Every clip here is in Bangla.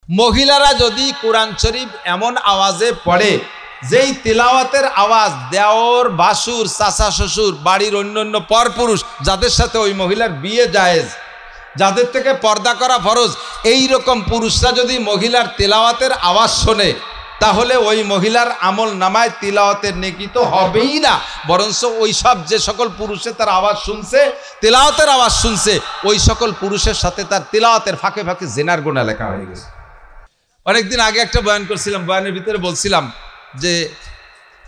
মহিলারা যদি কোরআন শরীফ এমন আওয়াজে পড়ে যেই তিলাওয়াতের আওয়াজ দেওর বাসুর চাচা শ্বশুর বাড়ির অন্যান্য পরপুরুষ যাদের সাথে ওই মহিলার বিয়ে জায়েজ, যাদের থেকে পর্দা করা ফরজ, এই রকম পুরুষরা যদি মহিলার তিলাওয়াতের আওয়াজ শোনে তাহলে ওই মহিলার আমল নামায় তিলাওয়াতের নেকি তো হবেই না, বরঞ্চ ওই সব যে সকল পুরুষে তার আওয়াজ শুনছে, তিলাওয়াতের আওয়াজ শুনছে, ওই সকল পুরুষের সাথে তার তিলাওয়াতের ফাঁকে ফাঁকে জিনার গুনাহ লেখা হয়ে গেছে। অনেকদিন আগে একটা বয়ান করছিলাম, বয়ানের ভিতরে বলছিলাম যে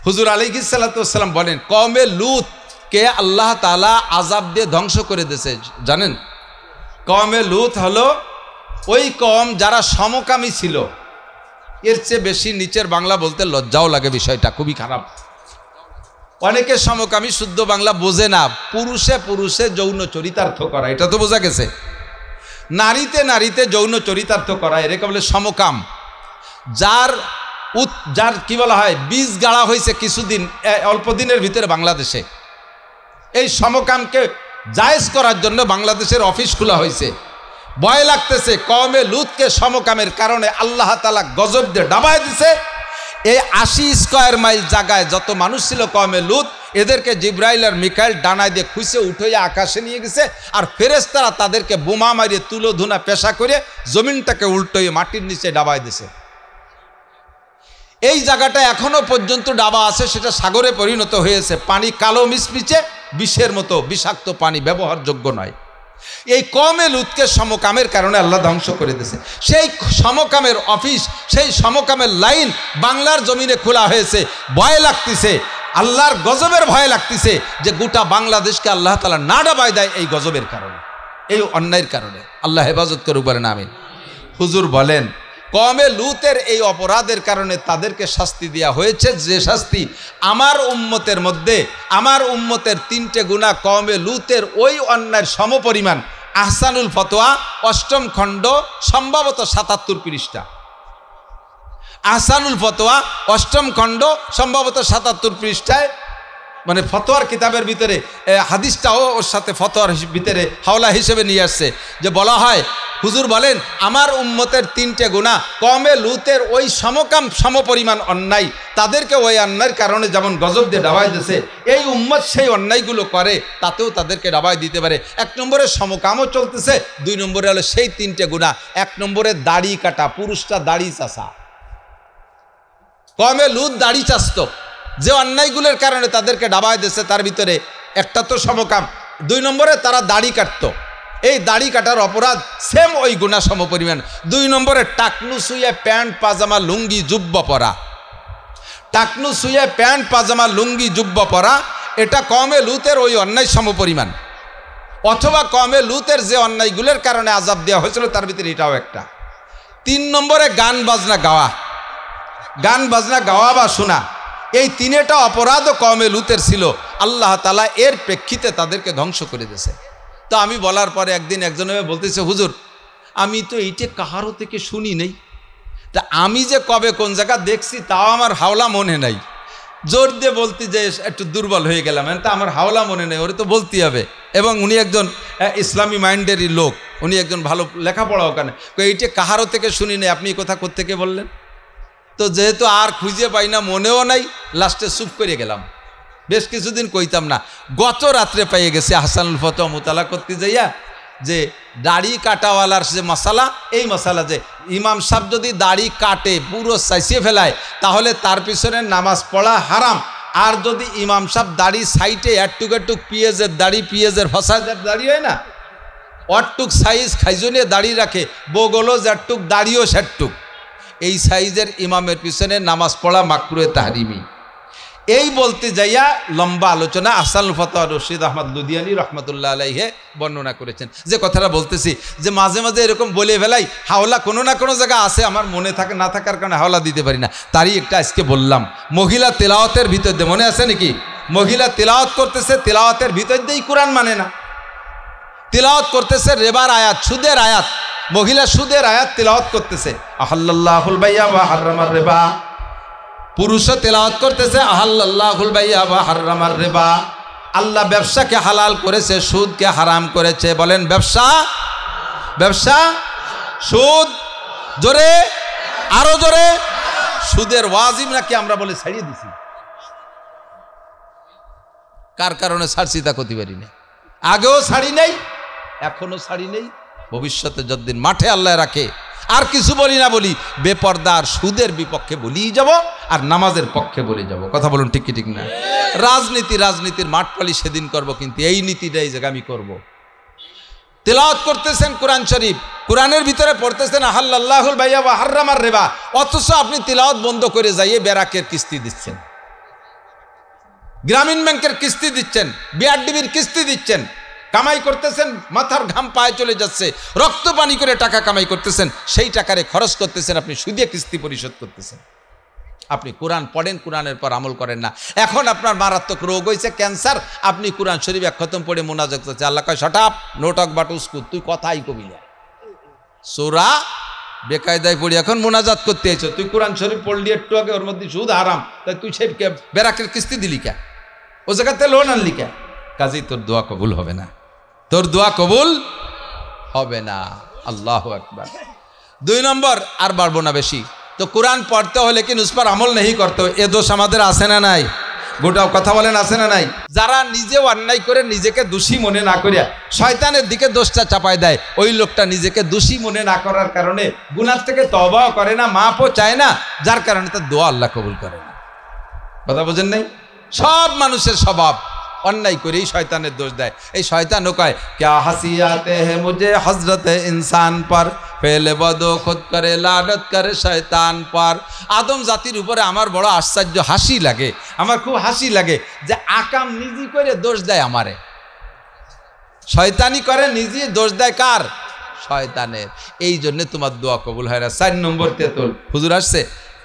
হুজুর আলাইহিস সালাতু ওয়াস সালাম বলেন কওমে লূতকে আল্লাহ তাআলা আযাব দিয়ে ধ্বংস করে দিয়েছে। জানেন কওমে লূত হলো ওই কওম যারা সমকামী ছিল। এর চেয়ে বেশি নিচের বাংলা বলতে লজ্জাও লাগে, বিষয়টা খুবই খারাপ। অনেকে সমকামী শুদ্ধ বাংলা বোঝে না, পুরুষে পুরুষে যৌন চরিতার্থ করা, এটা তো বোঝা গেছে। নারীতে নারীতে যৌন চরিতার্থ করা এটাকে বলে সমকাম। যার কি বলা হয় বীজ গাড়া হয়েছে কিছুদিন, অল্প দিনের ভিতরে বাংলাদেশে এই সমকামকে জায়েজ করার জন্য বাংলাদেশের অফিস খোলা হয়েছে। ভয় লাগতেছে কওমে লূতকে সমকামের কারণে আল্লাহ তাআলা গজব দিয়ে ডাবায় দিছে। এই 80 স্কয়ার মাইল জায়গায় যত মানুষ ছিল কওমে লূত, এদেরকে জিব্রাইল আর মিকাইল ডানায় দিয়ে খুঁজে উঠে আকাশে নিয়ে গেছে, আর ফেরেশতারা তাদেরকে বোমা মারিয়ে তুলো ধুনা পেশা করে জমিনটাকে উল্টোয়ে মাটির নিচে ডাবায় দিছে। এই জায়গাটা এখনো পর্যন্ত ডাবা আছে, সেটা সাগরে পরিণত হয়েছে। পানি কালো মিচমিচে, বিষের মতো বিষাক্ত পানি, ব্যবহারযোগ্য নয়। এই কওমে লূতকে সমকামের কারণে আল্লাহ ধ্বংস করে দিয়েছে। সেই সমকামের অফিস, সেই সমকামের লাইন বাংলার জমিনে খোলা হয়েছে। ভয় লাগতেছে, আল্লাহর গজবের ভয় লাগতেছে যে গোটা বাংলাদেশকে আল্লাহ তাআলা না ডাবায় দেয় এই গজবের কারণে, এই অন্যায়ের কারণে। আল্লাহ হেফাজত করুক, বলেন আমিন। হুজুর বলেন কওমে লূতের এই অপরাধের কারণে তাদেরকে শাস্তি দেওয়া হয়েছে, যে শাস্তি আমার উম্মতের মধ্যে, আমার উম্মতের 3টে গুনাহ কওমে লূতের ওই অন্যায়ের সমপরিমাণ। আহসানুল ফতোয়া 8ম খণ্ড, সম্ভবত 77 পৃষ্ঠা। আহসানুল ফতোয়া 8ম খণ্ড, সম্ভবত 77 পৃষ্ঠায়, মানে ফতোয়ার কিতাবের ভিতরে হাদিসটাও ওর সাথে ফতোয়ার ভিতরে হাওলা হিসেবে নিয়ে আসছে, যে বলা হয় হুজুর বলেন আমার উম্মতের 3টে গুনাহ কওমে লূতের ওই সমপরিমাণ অন্যায়, তাদেরকে ওই অন্যায়ের কারণে যেমন গজব দিয়ে ডাবাই দিয়েছে, এই উম্মত সেই অন্যায়গুলো করে তাতেও তাদেরকে ডাবাই দিতে পারে। 1 নম্বরে সমকামও চলতেছে, 2 নম্বরে হলো সেই 3টে গুনাহ। 1 নম্বরে দাড়ি কাটা, পুরুষটা দাড়ি চাষা। কওমে লূত দাড়ি চাষত, যে অন্যায়গুলোর কারণে তাদেরকে ডাবায় দিয়েছে তার ভিতরে একটা তো সমকাম। 2 নম্বরে তারা দাড়ি কাটত, এই দাড়ি কাটার অপরাধ সেম ওই গুনাহ সমপরিমাণ। 2 নম্বরে টাকনু শুয়ে প্যান্ট পাজামা লুঙ্গি জুব্বা পরা, টাকনু শুয়ে প্যান্ট পাজামা লুঙ্গি জুব্বা পরা, এটা কওমে লূতের ওই অন্যায় সমপরিমাণ। অথবা কওমে লূতের যে অন্যায়গুলোর কারণে আযাব দেওয়া হয়েছিল তার ভিতরে এটাও একটা। 3 নম্বরে গান বাজনা গাওয়া, গান বাজনা গাওয়া বা শোনা, এই 3টা অপরাধও কওমে লূতের ছিল। আল্লাহ তাআলা এর প্রেক্ষিতে তাদেরকে ধ্বংস করে দিয়েছে। তো আমি বলার পরে একদিন একজনে বলতেছে হুজুর আমি তো এইটা কাহারও থেকে শুনি নেই, তা আমি যে কবে কোন জায়গা দেখছি তাও আমার হাওলা মনে নাই। জোর দিয়ে বলতে যে একটু দুর্বল হয়ে গেলাম, তা আমার হাওলা মনে নেই, ওরে তো বলতেই হবে। এবং উনি একজন ইসলামী মাইন্ডেরই লোক, উনি একজন ভালো লেখাপড়া ওখানে, এইটা কাহারও থেকে শুনি নেই, আপনি কথা কোত্থেকে বললেন? তো যেহেতু আর খুঁজে পাই না, মনেও নাই, লাস্টে চুপ করে গেলাম। বেশ কিছুদিন কইতাম না, গত রাত্রে পেয়ে গেছে আহসানুল ফতোয়া মোতালা করতে যাইয়া, যে দাড়ি কাটাওয়ালার যে মশালা, এই মশালা যে ইমাম সাহেব যদি দাড়ি কাটে পুরো চাইছিয়ে ফেলায় তাহলে তার পিছনে নামাজ পড়া হারাম। আর যদি ইমাম সাহেব দাড়ি সাইটে একটুক একটুক পিঁয়াজের দাড়ি, পিঁয়াজের ফসাদের দাড়ি হয় না, অটটুক সাইজ খাইজনে দাড়ি রাখে, বগলও যেটুক দাড়িও সেটুক, এই সাইজের ইমামের পিছনে নামাজ পড়া মাকরুহে তাহরিমি। এই বলতে যাইয়া লম্বা আলোচনা আহসানুল ফতোয়া রশিদ আহমদ লুধিয়ানি রহমতুল্লাহ আলাইহে বর্ণনা করেছেন। যে কথাটা বলতেছি যে মাঝে মাঝে এরকম বলে ফেলাই, হাওলা কোনো না কোনো জায়গা আছে, আমার মনে থাকে না থাকার কারণে হাওলা দিতে পারি না, তারই একটা আজকে বললাম। মহিলা তেলাওয়াতের ভিতর দিয়ে, মনে আছে নাকি? মহিলা তেলাওয়াত করতেছে, তেলাওয়াতের ভিতর দিয়েই কোরআন মানে না, তেলাওয়াত করতেছে রেবার আয়াত, সুদের আয়াত, মহিলা সুদের আয়াত তেলাওয়াত করতেছে, আহাল্লাল্লাহুল বাইয়া ওয়া হারামার রিবা। পুরুষও তেলাওয়াত করতেছে আহাল্লাল্লাহুল বাইয়া ওয়া হারামার রিবা। আল্লাহ ব্যবসাকে হালাল করেছে, সুদকে হারাম করেছে। বলেন ব্যবসা, ব্যবসা, সুদ জোরে, আরো জোরে। সুদের ওয়াজিব নাকি আমরা বলে ছাড়িয়ে দিছি? কার কারণে ছাড়ছি তা করতে পারি না। আগেও ছাড়ি নেই, এখনো ছাড়ি নেই, ভবিষ্যতে যতদিন মাঠে আল্লাহ রাখে আর কিছু বলি না বলি, বেপর্দার সুদের বিপক্ষে বলিই যাব আর নামাজের পক্ষে বলে যাব। কথা বলুন ঠিক কি ঠিক না? রাজনীতির মাঠ পালি সেদিন করব, কিন্তু এই নীতিটাই যে আমি করব। তিলাওয়াত করতেছেন কোরআন শরীফ, কোরআনের ভিতরে পড়তেছেন আহাল্লাল্লাহুল বাইয়া ওয়া হাররামার রিবা, অথচ আপনি তিলাওয়াত বন্ধ করে যাইয়ে ব্যারাকের কিস্তি দিচ্ছেন, গ্রামীণ ব্যাংকের কিস্তি দিচ্ছেন, বিআরডিবির কিস্তি দিচ্ছেন, কামাই করতেছেন, মাথার ঘাম পায়ে চলে যাচ্ছে, রক্ত পানি করে টাকা কামাই করতেছেন, সেই টাকারে খরচ করতেছেন, আপনি সুদে কিস্তি পরিশোধ করতেছেন। আপনি কোরআন পড়েন, কোরআনের পর আমল করেন না। এখন আপনার মারাত্মক রোগ হয়েছে ক্যান্সার, আপনি কোরআন শরীফ এক খতম পড়ে মোনাজাত করছে, আল্লাহ কয় shut up, no talk but উস্কুত, তুই কথাই কবি না, সোরা বেকায়দায় পড়ি এখন মোনাজাত করতে এসো, তুই কোরআন শরীফ পড়লি একটু আগে, ওর মধ্যে সুদ হারাম, তাই তুই সেই বেরাকের কিস্তি দিলি কে, ও জায়গাতে লোন আনলি কে? কাজেই তোর দোয়া কবুল হবে না, তোর দোয়া কবুল হবে না। আল্লাহু আকবার। 2 নম্বর, আর বাড়বো না বেশি, তো কোরআন পড়তে হলে কি উস पर আমল नहीं করতে, এ দোষ আমাদের আছে না নাই? গোটা কথা বলেন, আছে না নাই? যারা নিজে অন্যায় করে নিজেকে দোষী মনে না করিয়া শয়তানের দিকে দোষটা চাপায় দেয়, ওই লোকটা নিজেকে দোষী মনে না করার কারণে গুনাহ থেকে তওবাও করে না, মাফও চায় না, যার কারণে তার দোয়া আল্লাহ কবুল করে না। কথা বোঝেন নাই? সব মানুষের স্বভাব অন্যায় করেই শয়তানের দোষ দেয়। এই শয়তানও কয় ক্যা হাসি আতে হে মুঝে হযরত ইনসান পর, পেলে বদো খুদ করে লানত করে শয়তান পর। আদম জাতির উপরে আমার বড় আশ্চর্য হাসি লাগে, আমার খুব হাসি লাগে যে আকাম নিজে করে দোষ দেয় আমারে, শয়তানি করে নিজে দোষ দেয় কার? শয়তানের। এই জন্য তোমার দোয়া কবুল হয় না। 4 নম্বর তেতুল হুজুর আসছে,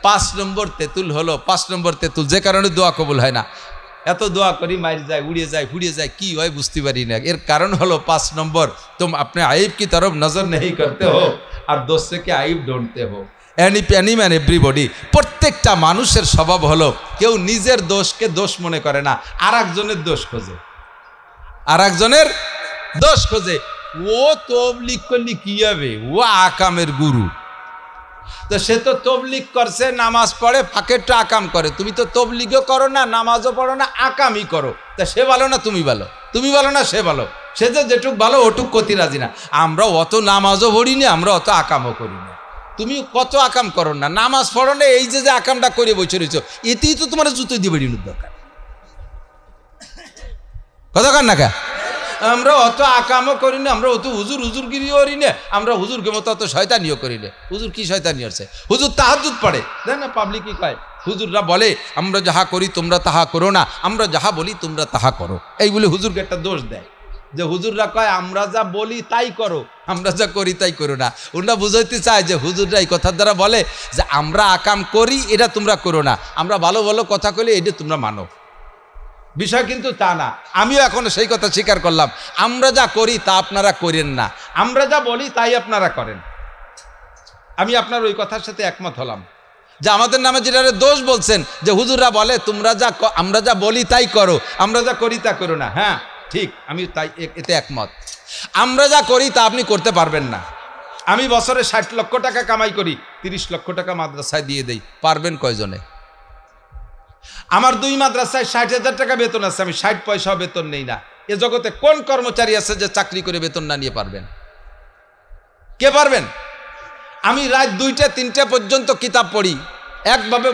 5 নম্বর তেতুল হলো, 5 নম্বর তেতুল যে কারণে দোয়া কবুল হয় না। এত দোয়া করি মারি যায়, উড়িয়ে যায়, ফুড়িয়ে যায়, কি হয় বুঝতে পারি না। এর কারণ হলো 5 নম্বর, तुम अपने आइब की तरफ नजर नहीं करते हो और दूसरे के आइब ढूंढते हो। एनी मैन एवरीबडी, প্রত্যেকটা মানুষের স্বভাব হলো কেউ নিজের দোষকে দোষ মনে করে না, আরেকজনের দোষ খোঁজে, আরেকজনের দোষ খোঁজে। ও তবলিগ করলি কি হবে, ও আকামের গুরু, তো সে তো তবলিগ করছে, নামাজ পড়ে, ফাঁকেরটা আকাম করে, তুমি তো তবলিগও করো না, নামাজও পড়ো না, আকামই করো, তা সে ভালো না তুমি ভালো? তুমি ভালো না সে ভালো? সে যে যেটুক ভালো ওটুক করতে রাজি না। আমরা অত নামাজও পড়ি না, আমরা অত আকামও করি না, তুমি কত আকাম করো না, নামাজ পড়ো না, এই যে আকামটা করে বসে রয়েছ, এতেই তো তোমার জুতো দিয়ে বেরিয়ে দরকার। কথা কার না কা? আমরা অত আকামও করি না, আমরা অত হুজুরগিরিও করি না, আমরা হুজুরকে মতো অত শয়তানিও করি না। হুজুর কি শয়তানি আছে? হুজুর তাহাজ্জুদ পড়ে, দেখ না পাবলিকই কয়, হুজুররা বলে আমরা যাহা করি তোমরা তাহা করো না, আমরা যাহা বলি তোমরা তাহা করো, এই বলে হুজুরকে একটা দোষ দেয় যে হুজুররা কয় আমরা যা বলি তাই করো, আমরা যা করি তাই করো না। ওরা বুঝাইতে চায় যে হুজুররা এই কথার দ্বারা বলে যে আমরা আকাম করি এটা তোমরা করো না, আমরা ভালো ভালো কথা কইলে এটা তোমরা মানো। বিষয় কিন্তু তা না। আমিও এখনো সেই কথা স্বীকার করলাম, আমরা যা করি তা আপনারা করেন না, আমরা যা বলি তাই আপনারা করেন। আমি আপনার ওই কথার সাথে একমত হলাম যে আমাদের নামে যেটা দোষ বলছেন যে হুজুররা বলে তোমরা যা আমরা যা বলি তাই করো, আমরা যা করি তা করো না। হ্যাঁ ঠিক, আমি তাই এতে একমত। আমরা যা করি তা আপনি করতে পারবেন না। আমি বছরে 60 লক্ষ টাকা কামাই করি, 30 লক্ষ টাকা মাদ্রাসায় দিয়ে দেই, পারবেন কয়জনে? আমার 2 মাদ্রাসায় 60,000 টাকা বেতন আছে, আমি 60 পয়সাও বেতন নেই না। এ জগতে কোন কর্মচারী আছে যে চাকরি করে বেতন না নিয়ে পারবেন? কে পারবেন? আমি রাত 2টা 3টে পর্যন্ত কিতাব পড়ি, একভাবে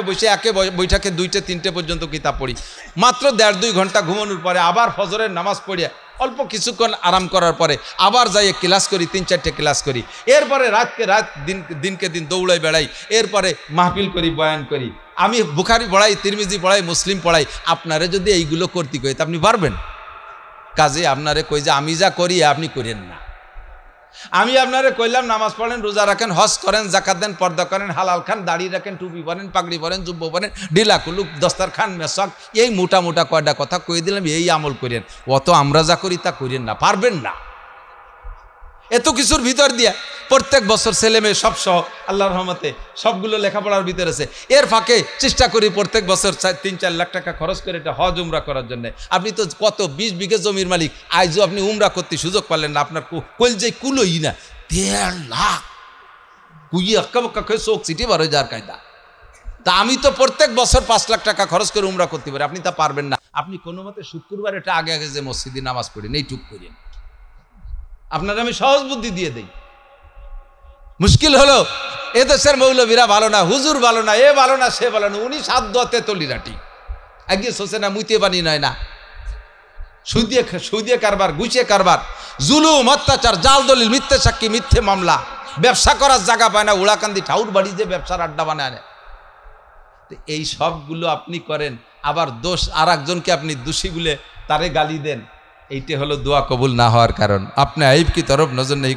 বসে একে বৈঠাকে 2টে 3টে পর্যন্ত কিতাব পড়ি, মাত্র 1.5-2 ঘন্টা ঘুমানোর পরে আবার ফজরের নামাজ পড়িয়া অল্প কিছুক্ষণ আরাম করার পরে আবার যাই ক্লাস করি, 3-4টে ক্লাস করি, এরপরে দিনকে দিন দৌড়াই বেড়াই, এরপরে মাহফিল করি, বয়ান করি। আমি বুখারি পড়াই, তিরমিজি পড়াই, মুসলিম পড়াই। আপনারে যদি এইগুলো করতে কই তা আপনি পারবেন? কাজে আপনারে কই যে আমি যা করি আপনি করেন না। আমি আপনারে কইলাম নামাজ পড়েন, রোজা রাখেন, হজ করেন, জাকাত দেন, পর্দা করেন, হালাল খান, দাড়ি রাখেন, টুপি পরেন, পাগড়ি পরেন, জুব্ব পরেন, ঢিলা কুলুক, দস্তার খান, মেশক, এই মোটা মোটা কয়টা কথা কই দিলাম, এই আমল করেন। অত আমরা যা করি তা করেন না, পারবেন না। এত কিছুর ভিতর দিয়া প্রত্যেক বছর ছেলে মেয়ে সব সহ আল্লাহর রহমতে সবগুলো লেখাপড়ার ভিতরে আছে। এর ফাঁকে চেষ্টা করি প্রত্যেক বছর 3-4 লাখ টাকা খরচ করে এটা হজ উমরা করার জন্য। আপনি তো কত 20 বিঘে জমির মালিক, আজও আপনি উমরা করতে সুযোগ পারলেন না, আপনার কলজে কুলোই না। 1.5 লাখ কুই আক্কা বক্কা খেয়ে চোখ চিটি বার হয়ে যাওয়ার কায়দা। তা আমি তো প্রত্যেক বছর 5 লাখ টাকা খরচ করে উমরা করতে পারি, আপনি তা পারবেন না। আপনি কোনো মতে শুক্রবার এটা আগে আগে যে মসজিদে নামাজ পড়েন, এইটুক করেন। আপনার আমি সহজ বুদ্ধি দিয়ে দেই। মুশকিল হলো এ দেশের মৌলবীরা ভালো না, হুজুর ভালো না, এ ভালো না, সে ভালো না, উনি সাত দোয়াতে তলিরাটি আগে সোচে না, মুইতে বানি নয় না, সুদিয়ে কারবার, গুছিয়ে কারবার, জুলুম, অত্যাচার, জাল দলিল, মিথ্যে সাক্ষী, মিথ্যে মামলা, ব্যবসা করার জায়গা পায় না, উড়াকান্দি ঠাউর বাড়ি যে ব্যবসার আড্ডা বানায়। এই সবগুলো আপনি করেন, আবার দোষ আর একজনকে আপনি দোষী বলে তারে গালি দেন। এইটা হলো দোয়া কবুল না হওয়ার কারণ। আপনি আইব কি তরফ নজর নেই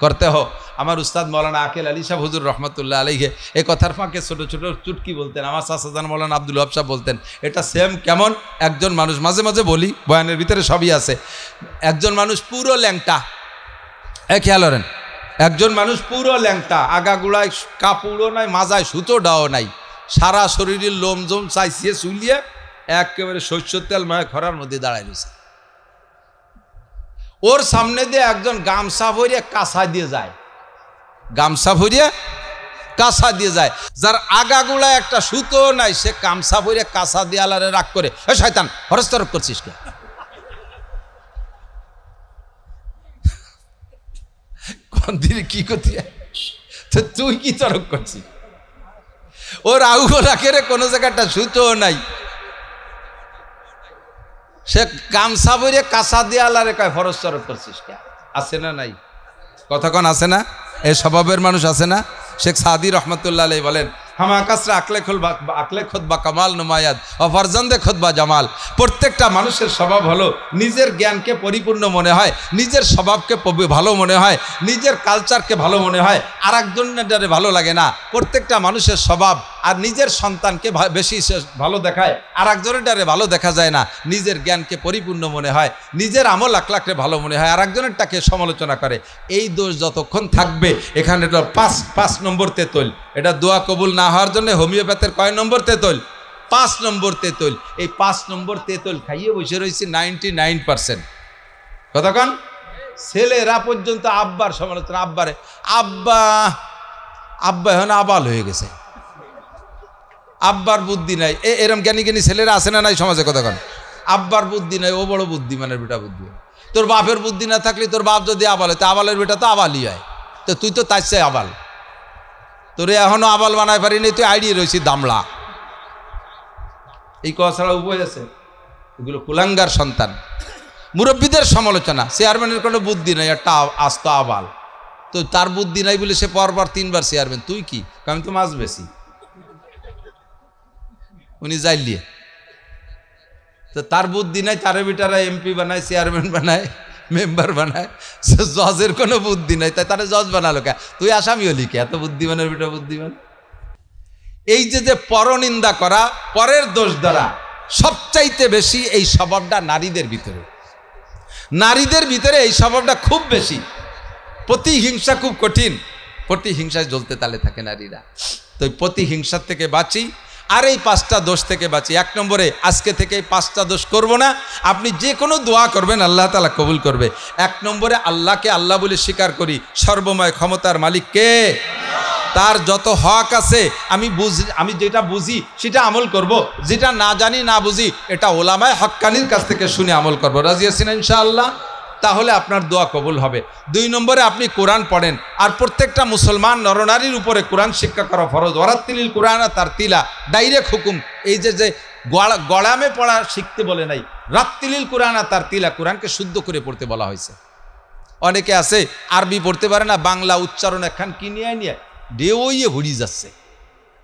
করতে হো। আমার উস্তাদ মৌলানা আকেল আলী সাহেব হুজুর রহমতুল্লাহ আলাইহি এই কথার ফাঁকে ছোট ছোট চুটকি বলতেন। আমার চাচাজান মৌলানা আব্দুল ওয়াহাব সাহেব বলতেন, এটা সেম কেমন, একজন মানুষ, মাঝে মাঝে বলি, বয়ানের ভিতরে সবই আছে, একজন মানুষ পুরো ল্যাংটা, খেয়াল করেন, একজন মানুষ পুরো ল্যাংটা, আগাগুড়ায় কাপড়ও নাই, মাজায় সুতোটাও নাই, সারা শরীরের লোমজোম চাইছিয়ে চুলিয়ে একেবারে শস্যর তেল মায় খরার মধ্যে দাঁড়ায় রয়েছে। ওর সামনে দিয়ে একজন গামছা ভরিয়ে কাঁসা দিয়ে যায়, গামছা ভরিয়ে কাঁসা দিয়ে যায়, যার আগাগুলা একটা সুতো নাই, সে গামছা ভরিয়ে কাঁসা দিয়ে আলারে রাগ করে, এ শয়তান হরস তরক করছিস কে? কোন দিনে কি করতে, তুই কি তরক করছিস? ওর আউগুলা কেড়ে কোনো জায়গাটা সুতো নাই, সে গামছা বইরে কাঁচা দিয়ে আলারে কয় ফরজ তরক করছিস কে? আছে না নাই? কথাক্ষণ আছে না? এই স্বভাবের মানুষ আছে না? শেখ সাদি রহমতুল্লাহ আলাইহি বলেন, হামা কাসরা আকলে খুতবা কামাল নুমায়াদ অফরজন্দে খুতবা জামাল। প্রত্যেকটা মানুষের স্বভাব হলো নিজের জ্ঞানকে পরিপূর্ণ মনে হয়, নিজের স্বভাবকে ভালো মনে হয়, নিজের কালচারকে ভালো মনে হয়, আর একজনের ভালো লাগে না। প্রত্যেকটা মানুষের স্বভাব আর নিজের সন্তানকে বেশি ভালো দেখায়, আর একজনেরটারে ভালো দেখা যায় না। নিজের জ্ঞানকে পরিপূর্ণ মনে হয়, নিজের আমল আখলাককে ভালো মনে হয়, আর একজনেরটাকে সমালোচনা করে। এই দোষ যতক্ষণ থাকবে, এখানে তো পাঁচ নম্বর তেতল। এটা দোয়া কবুল না হওয়ার জন্য হোমিওপ্যাথের কয় নম্বর তেতল? 5 নম্বর তেতল। এই 5 নম্বর তেতল খাইয়ে বসে রয়েছে 99%। কতক্ষণ? ছেলেরা পর্যন্ত আব্বার সমালোচনা, আব্বারে আব্বা আব্বা এখন আবাল হয়ে গেছে, আব্বার বুদ্ধি নাই। এরম জ্ঞানী জ্ঞানী ছেলেরা আছে না নাই সমাজে? কতক্ষণ? আব্বার বুদ্ধি নাই, ও বড় বুদ্ধিমানের বেটা বুদ্ধি। তোর বাপের বুদ্ধি না থাকলে, তোর বাপ যদি আবাল হয়, তো আবালের বেটা তো আবালই হয়, তো তুই তো তার চাই আবাল। তোরে এখনো আবাল বানায় পারিনি, তুই আইডিয়ে রয়েছি দামলা। এই কথা ছাড়া উপায় আছে? এগুলো কুলাঙ্গার সন্তান। মুরব্বীদের সমালোচনা, চেয়ারম্যানের কোনো বুদ্ধি নাই, একটা আস্ত আবাল, তো তার বুদ্ধি নাই বলে সে পরপর 3 বার চেয়ারম্যান। তুই কি? আমি তো মাছ বেশি, উনি যাইলিয়ে, তো তার বুদ্ধি নাই, তারে বিটারা এমপি বানায়, চেয়ারম্যান বানায়, মেম্বার বানায়, জজের কোনো বুদ্ধি নাই, তাই তারা জজ বানালো কে? তুই আসামি হলি কে? এত বুদ্ধিমানের বেটা বুদ্ধিমান। এই যে পরনিন্দা করা, পরের দোষ দ্বারা, সবচাইতে বেশি এই স্বভাবটা নারীদের ভিতরে, নারীদের ভিতরে এই স্বভাবটা খুব বেশি। প্রতিহিংসা খুব কঠিন, প্রতিহিংসায় জ্বলতে তালে থাকে নারীরা। তো প্রতিহিংসার থেকে বাঁচি, আর এই 5টা দোষ থেকে বাঁচি। 1 নম্বরে, আজকে থেকে এই 5টা দোষ করব না। আপনি যে কোনো দোয়া করবেন আল্লাহ তাআলা কবুল করবে। 1 নম্বরে, আল্লাহকে আল্লাহ বলে স্বীকার করি, সর্বময় ক্ষমতার মালিক কে? তার যত হক আছে আমি যেটা বুঝি সেটা আমল করব, যেটা না জানি না বুঝি এটা ওলামায়ে হক্কানির কাছ থেকে শুনে আমল করব। রাজি আছেন ইনশাআল্লাহ? তাহলে আপনার দোয়া কবুল হবে। 2 নম্বরে, আপনি কোরআন পড়েন, আর প্রত্যেকটা মুসলমান নরনারীর উপরে কোরআন শিক্ষা করা ফরজ। ওয়ারাত্তিলিল কোরআন তার তিলা, ডাইরেক্ট হুকুম। এই যে গড়ামে পড়া শিখতে বলে নাই, রাত্তিলিল কোরআন তার তিলা, কোরআনকে শুদ্ধ করে পড়তে বলা হয়েছে। অনেকে আছে আরবি পড়তে পারে না, বাংলা উচ্চারণ একখান কি নিয়ে ডেওয়ে ঘুরি যাচ্ছে।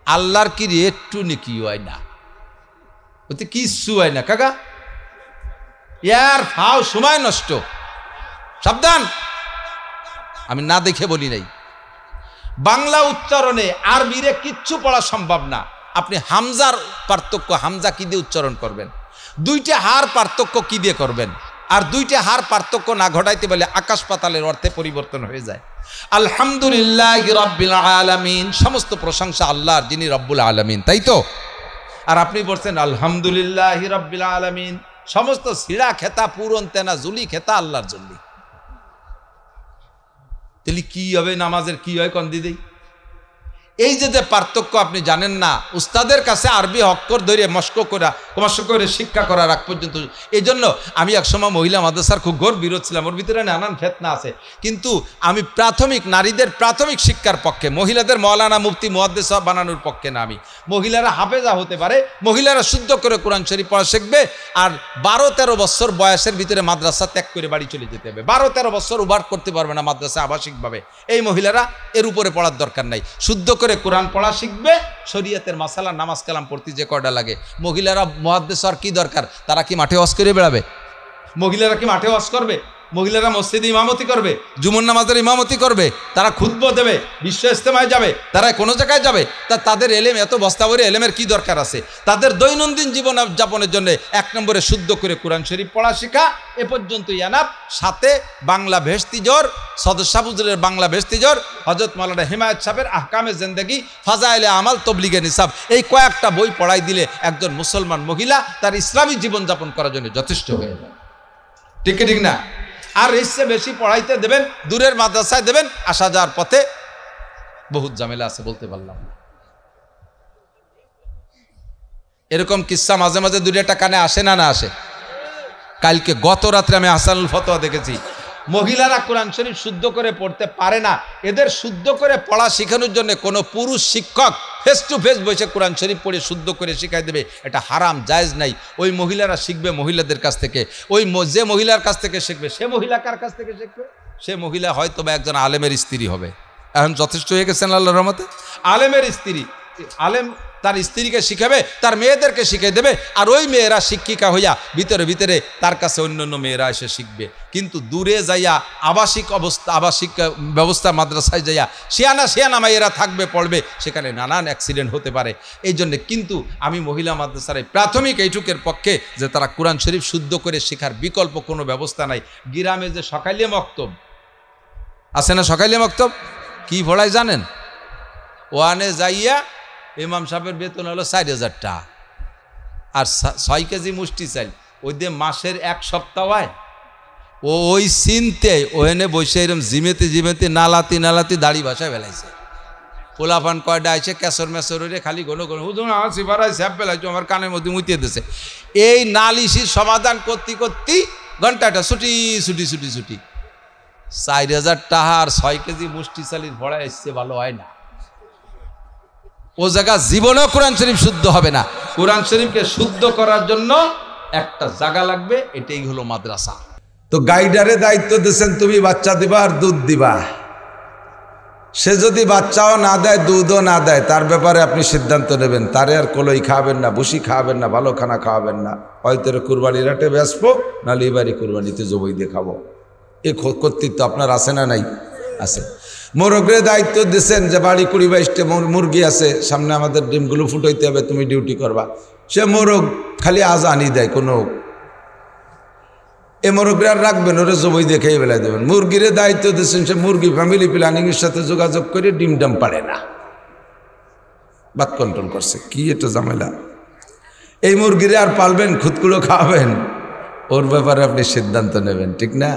আল্লাহর কি রে একটু নাকি হয় না, ওতে কিচ্ছু হয় না কাকা, ইয়ার ফাও সময় নষ্ট। সাবধান, আমি না দেখে বলি নাই। বাংলা উচ্চারণে আরবিরে কিচ্ছু পড়া সম্ভব না। আপনি হামজার পার্থক্য, হামজা কি দিয়ে উচ্চারণ করবেন, 2টা হার পার্থক্য কি দিয়ে করবেন, আর 2টা হার পার্থক্য না ঘটাইতে বলে আকাশ পাতালের অর্থে পরিবর্তন হয়ে যায়। আলহামদুলিল্লাহি রাব্বিল আলামিন, সমস্ত প্রশংসা আল্লাহর, যিনি রব্বুল আলামিন, তাই তো? আর আপনি বলছেন আলহামদুলিল্লাহি রাব্বিল আলামিন, সমস্ত সিড়া খেতা, পুরন তেনা, জুলি খেতা আল্লাহর জন্য। তাহলে কি হবে? নামাজের কি হয়? কোন দিদি এই যে পার্থক্য আপনি জানেন না, উস্তাদের কাছে আরবি অক্ষর ধরে মস্ক করে শিক্ষা করার আগ পর্যন্ত। এই জন্য আমি একসময় মহিলা মাদ্রাসার খুব ঘোর বিরোধ ছিলাম, ওর ভিতরে নানান ফেতনা আছে, কিন্তু আমি নারীদের প্রাথমিক শিক্ষার পক্ষে, মহিলাদের মৌলানা মুফতি মুহাদ্দিস বানানোর পক্ষে না। আমি মহিলারা হাফেজা হতে পারে, মহিলারা শুদ্ধ করে কোরআন শরীফ পড়া শিখবে, আর 12-13 বছর বয়সের ভিতরে মাদ্রাসা ত্যাগ করে বাড়ি চলে যেতে হবে। 12-13 বছর উবার করতে পারবে না মাদ্রাসা আবাসিকভাবে, এই মহিলারা এর উপরে পড়ার দরকার নাই, শুদ্ধ করে কোরআন পড়া শিখবে, শরীয়তের মাসালা নামাজ কালাম পড়তে যে কয়টা লাগে। মহিলারা মুহাদ্দিস আর কি দরকার, তারা কি মাঠে ওয়াজ করে বেড়াবে? মহিলারা কি মাঠে ওয়াজ করবে? মহিলারা মসজিদে ইমামতি করবে, জুমুর নামাজের ইমামতি করবে, তারা খুতবা দেবে, বিশ্ব ইজতেমায় যাবে, তারা কোনো জায়গায় যাবে। তাদের এলেম এত বস্তাবরি এলেমের কি দরকার আছে? তাদের দৈনন্দিন জীবন যাপনের জন্য 1 নম্বরে শুদ্ধ করে কোরআন শরীফ পড়া শেখা, এ পর্যন্ত ইয়ানাব। সাথে বাংলা ভেস্তিজর, সদস্য হুজুরের বাংলা ভেস্তিজর, হযরত মাওলানা হিমায়েত সাহেবের আহকামে জিন্দেগি, ফাজাইলে আমাল, তবলিগে নিসাব, এই কয়েকটা বই পড়াই দিলে একজন মুসলমান মহিলা তার ইসলামী জীবনযাপন করার জন্য যথেষ্ট হয়ে যায়। ঠিক না? আর এর চেয়ে বেশি পড়াইতে দেবেন, দূরের মাদ্রাসায় দেবেন, আসা যাওয়ার পথে বহুত ঝামেলা আছে, বলতে পারলাম না। এরকম কিস্সা মাঝে মাঝে 2-1 কানে আসে না আসে? কালকে গত রাত্রে আমি হাসানুল ফতোয়া দেখেছি, মহিলারা কোরআন শরীফ শুদ্ধ করে পড়তে পারে না, এদের শুদ্ধ করে পড়া শেখানোর জন্য কোনো পুরুষ শিক্ষক ফেস টু ফেস বসে কোরআন শরীফ পড়ে শুদ্ধ করে শিখাই দেবে, এটা হারাম, জায়েজ নাই। ওই মহিলারা শিখবে মহিলাদের কাছ থেকে, ওই যে মহিলার কাছ থেকে শিখবে, সে মহিলা কার কাছ থেকে শিখবে? সে মহিলা হয়তো বা একজন আলেমের স্ত্রী হবে। এখন যথেষ্ট হয়ে গেছেন আল্লাহর রহমতে, আলেমের স্ত্রী, আলেম তার স্ত্রীকে শিখাবে, তার মেয়েদেরকে শিখিয়ে দেবে, আর ওই মেয়েরা শিক্ষিকা হইয়া ভিতরে ভিতরে তার কাছে অন্যান্য মেয়েরা এসে শিখবে। কিন্তু দূরে যাইয়া আবাসিক ব্যবস্থা মাদ্রাসায় যাইয়া শিয়ানা মায়েরা থাকবে, পড়বে, সেখানে নানান অ্যাক্সিডেন্ট হতে পারে। এই জন্যে কিন্তু আমি মহিলা মাদ্রাসার প্রাথমিক এইটুকের পক্ষে যে তারা কোরআন শরীফ শুদ্ধ করে শেখার বিকল্প কোনো ব্যবস্থা নাই। গ্রামে যে সকালে মক্তব আছে না, সকালে মক্তব কি পড়ায় জানেন? ওয়ানে যাইয়া ইমাম সাহেবের বেতন হলো 4,000 টাকা, আর 6 কেজি মুষ্টি চাল, ওই দিয়ে মাসের 1 সপ্তাহ হয়। ওই চিনতে ওখানে বসে এরকম জিমেতে নালাতি দাড়ি ভাষায় ফেলাইছে। পোলাপান কয়টা আছে ক্যাসর মেসর খালি ঘন হুজুর আমার সিপারাই স্যাপ ফেলাইছো, আমার কানের মধ্যে মুইতে দিয়েছে। এই নালিশির সমাধান করতে ঘন্টাটা ছুটি 4,000 টাকা আর 6 কেজি মুষ্টি চালির ভরা এসছে, ভালো হয় না। ও জায়গা জীবনেও কোরআন শরীফ শুদ্ধ হবে না। কোরআন শরীফকে শুদ্ধ করার জন্য একটা জায়গা লাগবে, এটাই হলো মাদ্রাসা। তো গাইডারে দায়িত্ব দিয়েছেন তুমি বাচ্চা দিবা আর দুধ দিবা, সে যদি বাচ্চাও না দেয় দুধও না দেয়, তার ব্যাপারে আপনি সিদ্ধান্ত নেবেন। তারে আর কলই খাওয়াবেন না, ভুসি খাওয়াবেন না, ভালো খানা খাওয়াবেন না, হয়তো কুরবানির হাটে বেসবো, নাহলে এবারই কুরবানিতে জবই দিয়ে খাবো। এ কর্তৃত্ব আপনার আছে না নাই? আছে। মোরগরে দায়িত্ব দিয়েছেন যে বাড়ি 20-22টা মুরগি আছে, সামনে আমাদের ডিমগুলো ফুটাইতে হবে, তুমি ডিউটি করবা। সে মোরগ খালি আজানি দেয়, কোনো এ মোরগরে আর রাখবেন, ওরে জবই দিয়ে খেয়ে বেলায় দেবেন। মুরগিরে দায়িত্ব দিয়েছেন, সে মুরগি ফ্যামিলি প্ল্যানিংয়ের সাথে যোগাযোগ করে ডিম ডাম পারে না, বাত কন্ট্রোল করছে। কি এটা ঝামেলা! এই মুরগিরে আর পালবেন, খুদগুলো খাওয়াবেন, ওর ব্যাপারে আপনি সিদ্ধান্ত নেবেন, ঠিক না?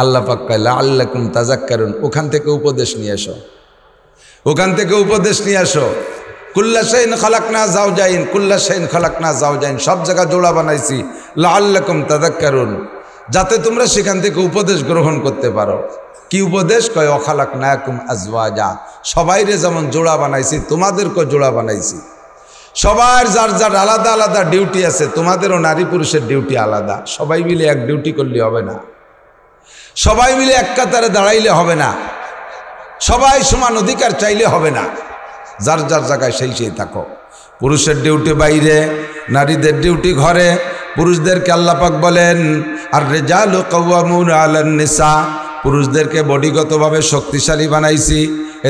আল্লাহ পাক কয় লাআল্লাকুম তাযাক্কারুন, ওখান থেকে উপদেশ নিয়ে আসো, ওখান থেকে উপদেশ নিয়ে আসো। কুল্লা শাইইন খালাকনা যাওজাইন, কুল্লা শাইইন খালাকনা যাওজাইন, সব জায়গা জোড়া বানাইছি লাআল্লাকুম তাযাক্কারুন, যাতে তোমরা সেখান থেকে উপদেশ গ্রহণ করতে পারো। কি উপদেশ? কয় ওয়াখালাকনাকুম আজওয়াজা, সবাইরে যেমন জোড়া বানাইছি তোমাদেরকেও জোড়া বানাইছি। সবার যার যার আলাদা আলাদা ডিউটি আছে, তোমাদেরও নারী পুরুষের ডিউটি আলাদা। সবাই মিলে এক ডিউটি করলে হবে না, সবাই মিলে এক কাতারে দাঁড়াইলে হবে না, সবাই সমান অধিকার চাইলে হবে না। যার যার জায়গায় সেই থাকো। পুরুষের ডিউটি বাইরে, নারীদের ডিউটি ঘরে। পুরুষদেরকে আল্লাহ পাক বলেন আর রিজালু কাওয়ামুনা আলান নিসা, পুরুষদেরকে বডিগতভাবে শক্তিশালী বানাইছি।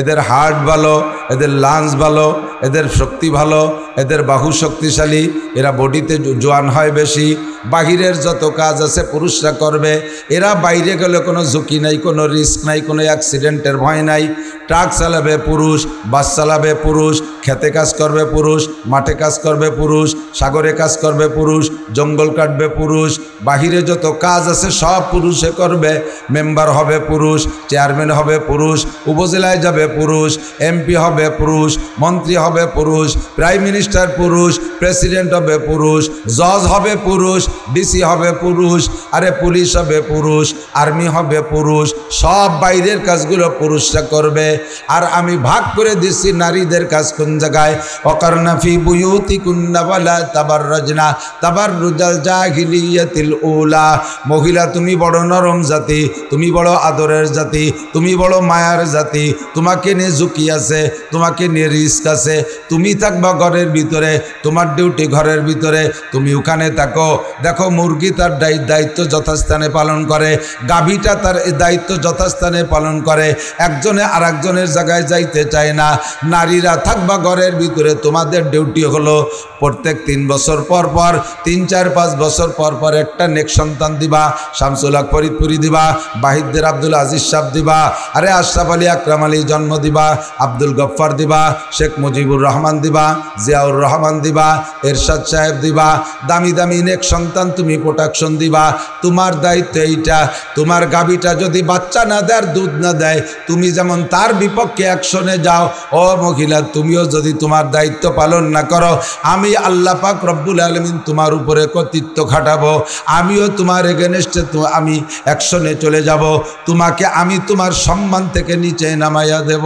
এদের হার্ট ভালো, এদের লাঞ্চ ভালো, এদের শক্তি ভালো, এদের বাহু শক্তিশালী, এরা বডিতে জোয়ান হয় বেশি। বাহিরের যত কাজ আছে পুরুষরা করবে, এরা বাইরে গেলে কোনো ঝুঁকি নাই, কোনো রিস্ক নাই, কোনো অ্যাক্সিডেন্টের ভয় নাই। ট্রাক চালাবে পুরুষ, বাস চালাবে পুরুষ, খেতে কাজ করবে পুরুষ, মাঠে কাজ করবে পুরুষ, সাগরে কাজ করবে পুরুষ, জঙ্গল কাটবে পুরুষ। বাহিরে যত কাজ আছে সব পুরুষে করবে। মেম্বার হবে পুরুষ, চেয়ারম্যান হবে পুরুষ, উপজেলায় যাবে হবে পুরুষ, এমপি হবে পুরুষ, মন্ত্রী হবে পুরুষ, প্রাইম মিনিস্টার পুরুষ, প্রেসিডেন্ট হবে পুরুষ, জজ হবে পুরুষ, ডিসি হবে পুরুষ, আরে পুলিশ হবে পুরুষ, আর্মি হবে পুরুষ, সব বাইরের কাজগুলো পুরুষরা করবে। আর আমি ভাগ করে দিচ্ছি নারীদের কাজ কোন জায়গায়, ওয়াকারনা ফি বুয়ুতিকুন্না ওয়ালা তাবাররাজনা তাবাররুজাল জাহিলিয়াতিল উলা। মহিলা তুমি বড় নরম জাতি, তুমি বড় আদরের জাতি, তুমি বড় মায়ার জাতি, তোমাকে নিয়ে ঝুঁকি আছে, তোমাকে নিয়ে রিস্ক আছে, তুমি থাকবা ঘরের ভিতরে, তোমার ডিউটি ঘরের ভিতরে, তুমি ওখানে থাকো। দেখো মুরগি তার দায়িত্ব যথাস্থানে পালন করে, গাভীটা তার দায়িত্ব যথাস্থানে পালন করে, একজনে আর একজনের জায়গায় যাইতে চায় না। নারীরা থাকবা ঘরের ভিতরে, তোমাদের ডিউটি হলো প্রত্যেক 3 বছর পর পর, 3, 4, 5 বছর পর পর একটা নেক সন্তান দিবা, শামসুল হক ফরিদপুরি দিবা, বাহিদদের আব্দুল আজিজ সাহেব দিবা, আরে আশরাফ আলী আকরাম আলী জন্ম দিবা, আব্দুল গফ্ফার দিবা, শেখ মুজিবুর রহমান দিবা, জিয়াউর রহমান দিবা, এরশাদ সাহেব দিবা, দামি দামি নেক সন্তান তুমি প্রোটেকশন দিবা। তোমার দায়িত্ব এইটা। তোমার গাভীটা যদি বাচ্চা না দেয় আর দুধ না দেয়, তুমি যেমন তার বিপক্ষে অ্যাকশনে যাও, ও মহিলা তুমিও যদি তোমার দায়িত্ব পালন না করো, আমি আল্লাহ পাক রব্বুল আলামিন তোমার উপরে কর্তৃত্ব খাটাবো, আমিও তোমার এগেনস্টে আমি অ্যাকশনে চলে যাব, তোমাকে আমি তোমার সম্মান থেকে নিচে নামাইয়া দেব।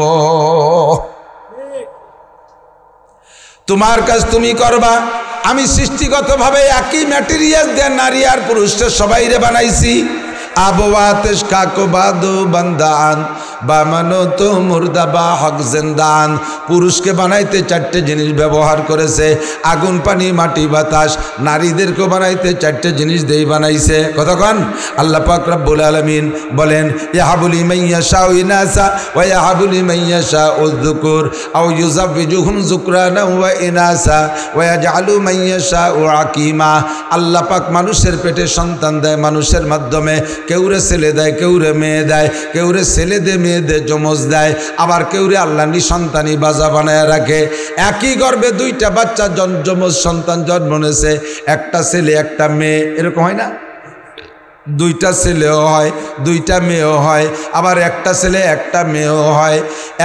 তোমার কাজ তুমি করবা। আমি সৃষ্টিগতভাবে একই ম্যাটেরিয়াল দিয়ে নারী আর পুরুষকে সবাইরে বানাইছি। আবওয়াতেশ কাকো বাদো বান্দান বামানো তো মুর্দাবা হক জিন্দান। পুরুষকে বানাইতে 4টে জিনিস ব্যবহার করেছে, আগুন, পানি, মাটি, বাতাস। নারীদেরকে বানাইতে 4টে জিনিস দিয়ে বানাইছে। কতক্ষণ আল্লাহ পাক রব্বুল আলামিন বলেন, ইয়াহাবুলি মাইয়াশাউ ইনাসা ওয়া ইয়াহাবুলি মাইয়াশাউ যুকুর আও ইউযাবিজুহুম যুকরানা ওয়া ইনাসা ওয়া ইয়াজআলু মাইয়াশাউ আকিমা। আল্লাহ পাক মানুষের পেটে সন্তান দেয় মানুষের মাধ্যমে, কেউরে ছেলে দেয়, কেউরে মেয়ে দেয়, কেউরে ছেলে দেয় মেয়েদের যমজ দেয়, আবার কেউরে আল্লাহ নিঃসন্তানী বাজা বানায় রাখে। একই গর্ভে 2টা বাচ্চা যমজ সন্তান জন্ম নিয়েছে, একটা ছেলে একটা মেয়ে, এরকম হয় না? 2টা ছেলেও হয়, 2টা মেয়েও হয়, আবার একটা ছেলে একটা মেয়েও হয়।